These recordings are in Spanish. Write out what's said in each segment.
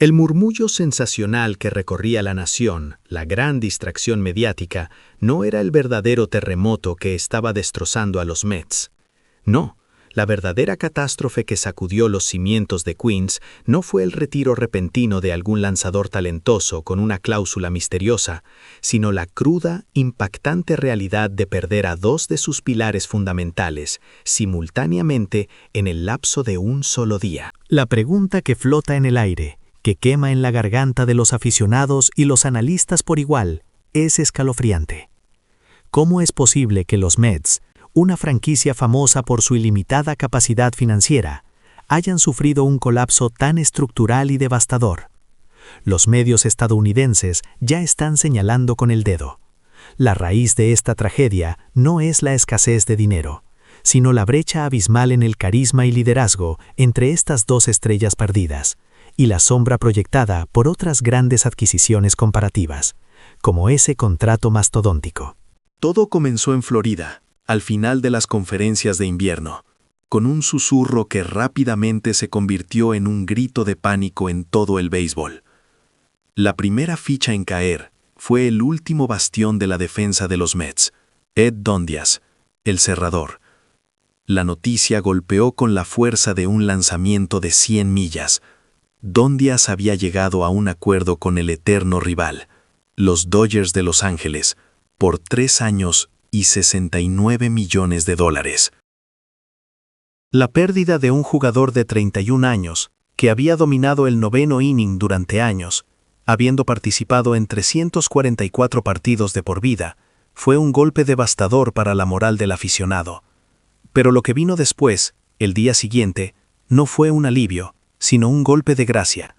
El murmullo sensacional que recorría la nación, la gran distracción mediática, no era el verdadero terremoto que estaba destrozando a los Mets. No, la verdadera catástrofe que sacudió los cimientos de Queens no fue el retiro repentino de algún lanzador talentoso con una cláusula misteriosa, sino la cruda, impactante realidad de perder a dos de sus pilares fundamentales, simultáneamente en el lapso de un solo día. La pregunta que flota en el aire, que quema en la garganta de los aficionados y los analistas por igual, es escalofriante. ¿Cómo es posible que los Mets, una franquicia famosa por su ilimitada capacidad financiera, hayan sufrido un colapso tan estructural y devastador? Los medios estadounidenses ya están señalando con el dedo. La raíz de esta tragedia no es la escasez de dinero, sino la brecha abismal en el carisma y liderazgo entre estas dos estrellas perdidas, y la sombra proyectada por otras grandes adquisiciones comparativas, como ese contrato mastodóntico. Todo comenzó en Florida, al final de las conferencias de invierno, con un susurro que rápidamente se convirtió en un grito de pánico en todo el béisbol. La primera ficha en caer fue el último bastión de la defensa de los Mets, Ed Dondias, el cerrador. La noticia golpeó con la fuerza de un lanzamiento de 100 millas. Dondias había llegado a un acuerdo con el eterno rival, los Dodgers de Los Ángeles, por 3 años y $69 millones. La pérdida de un jugador de 31 años, que había dominado el 9º inning durante años, habiendo participado en 344 partidos de por vida, fue un golpe devastador para la moral del aficionado. Pero lo que vino después, el día siguiente, no fue un alivio, sino un golpe de gracia.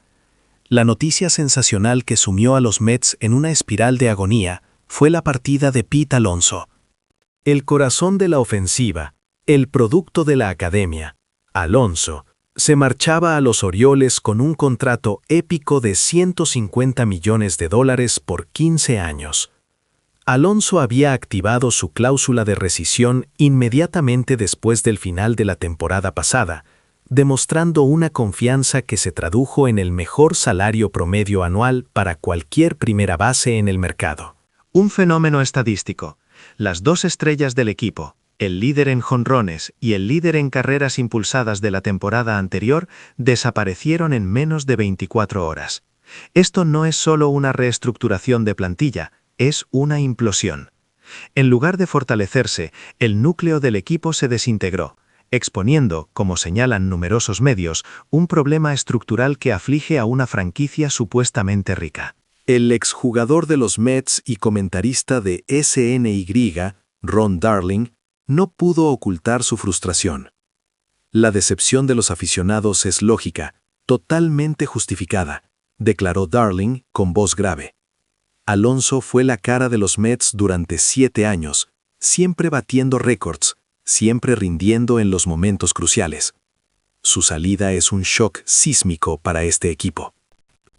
La noticia sensacional que sumió a los Mets en una espiral de agonía fue la partida de Pete Alonso. El corazón de la ofensiva, el producto de la academia, Alonso, se marchaba a los Orioles con un contrato épico de $150 millones por 15 años. Alonso había activado su cláusula de rescisión inmediatamente después del final de la temporada pasada, demostrando una confianza que se tradujo en el mejor salario promedio anual para cualquier primera base en el mercado. Un fenómeno estadístico. Las dos estrellas del equipo, el líder en jonrones y el líder en carreras impulsadas de la temporada anterior, desaparecieron en menos de 24 horas. Esto no es solo una reestructuración de plantilla, es una implosión. En lugar de fortalecerse, el núcleo del equipo se desintegró, exponiendo, como señalan numerosos medios, un problema estructural que aflige a una franquicia supuestamente rica. El exjugador de los Mets y comentarista de SNY, Ron Darling, no pudo ocultar su frustración. La decepción de los aficionados es lógica, totalmente justificada, declaró Darling con voz grave. Alonso fue la cara de los Mets durante 7 años, siempre batiendo récords, siempre rindiendo en los momentos cruciales. Su salida es un shock sísmico para este equipo.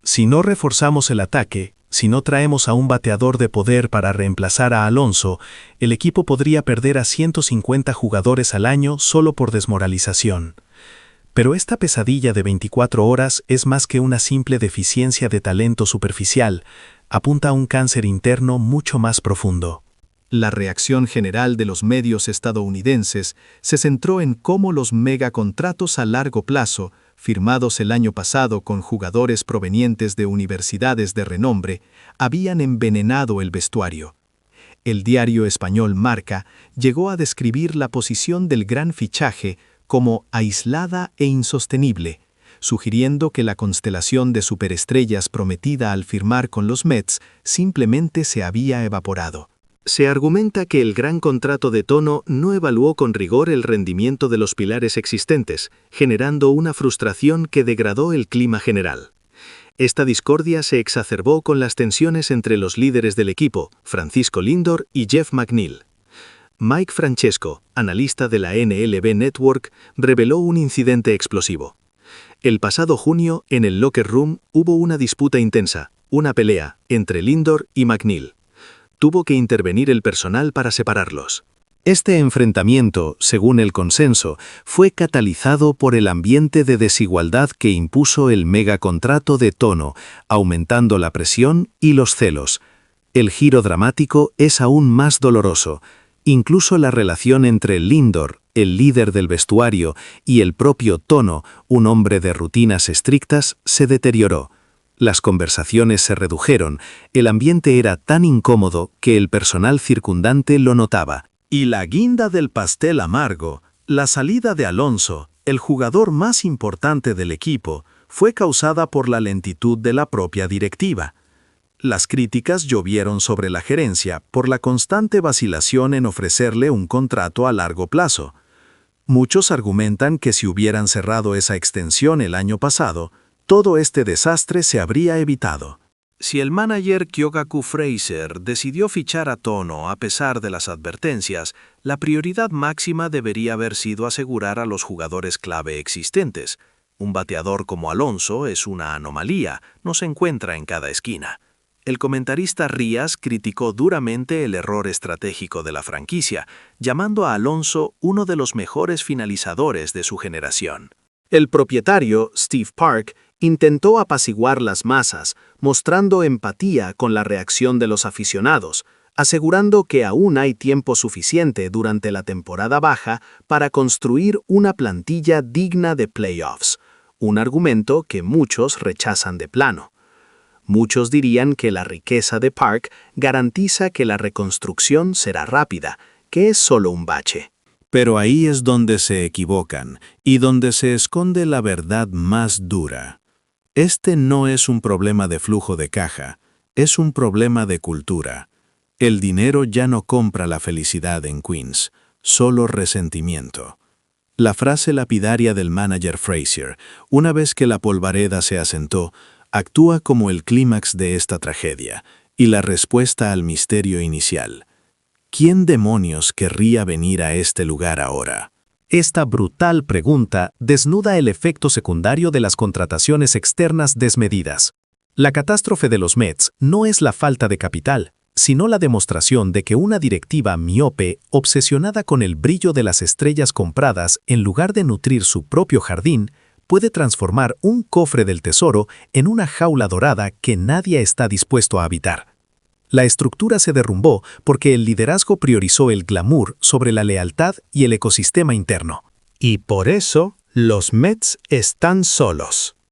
Si no reforzamos el ataque, si no traemos a un bateador de poder para reemplazar a Alonso, el equipo podría perder a 150 jugadores al año solo por desmoralización. Pero esta pesadilla de 24 horas es más que una simple deficiencia de talento superficial, apunta a un cáncer interno mucho más profundo. La reacción general de los medios estadounidenses se centró en cómo los megacontratos a largo plazo, firmados el año pasado con jugadores provenientes de universidades de renombre, habían envenenado el vestuario. El diario español Marca llegó a describir la posición del gran fichaje como aislada e insostenible, sugiriendo que la constelación de superestrellas prometida al firmar con los Mets simplemente se había evaporado. Se argumenta que el gran contrato de tono no evaluó con rigor el rendimiento de los pilares existentes, generando una frustración que degradó el clima general. Esta discordia se exacerbó con las tensiones entre los líderes del equipo, Francisco Lindor y Jeff McNeil. Mike Francesco, analista de la MLB Network, reveló un incidente explosivo. El pasado junio, en el locker room, hubo una disputa intensa, una pelea, entre Lindor y McNeil. Tuvo que intervenir el personal para separarlos. Este enfrentamiento, según el consenso, fue catalizado por el ambiente de desigualdad que impuso el megacontrato de Tono, aumentando la presión y los celos. El giro dramático es aún más doloroso. Incluso la relación entre Lindor, el líder del vestuario, y el propio Tono, un hombre de rutinas estrictas, se deterioró. Las conversaciones se redujeron, el ambiente era tan incómodo que el personal circundante lo notaba. Y la guinda del pastel amargo, la salida de Alonso, el jugador más importante del equipo, fue causada por la lentitud de la propia directiva. Las críticas llovieron sobre la gerencia por la constante vacilación en ofrecerle un contrato a largo plazo. Muchos argumentan que si hubieran cerrado esa extensión el año pasado, todo este desastre se habría evitado. Si el manager Kyogaku Fraser decidió fichar a Tono a pesar de las advertencias, la prioridad máxima debería haber sido asegurar a los jugadores clave existentes. Un bateador como Alonso es una anomalía, no se encuentra en cada esquina. El comentarista Rías criticó duramente el error estratégico de la franquicia, llamando a Alonso uno de los mejores finalizadores de su generación. El propietario, Steve Park, intentó apaciguar las masas, mostrando empatía con la reacción de los aficionados, asegurando que aún hay tiempo suficiente durante la temporada baja para construir una plantilla digna de playoffs, un argumento que muchos rechazan de plano. Muchos dirían que la riqueza de Park garantiza que la reconstrucción será rápida, que es solo un bache. Pero ahí es donde se equivocan y donde se esconde la verdad más dura. Este no es un problema de flujo de caja, es un problema de cultura. El dinero ya no compra la felicidad en Queens, solo resentimiento. La frase lapidaria del manager Fraser, una vez que la polvareda se asentó, actúa como el clímax de esta tragedia y la respuesta al misterio inicial. ¿Quién demonios querría venir a este lugar ahora? Esta brutal pregunta desnuda el efecto secundario de las contrataciones externas desmedidas. La catástrofe de los Mets no es la falta de capital, sino la demostración de que una directiva miope, obsesionada con el brillo de las estrellas compradas en lugar de nutrir su propio jardín, puede transformar un cofre del tesoro en una jaula dorada que nadie está dispuesto a habitar. La estructura se derrumbó porque el liderazgo priorizó el glamour sobre la lealtad y el ecosistema interno. Y por eso, los Mets están solos.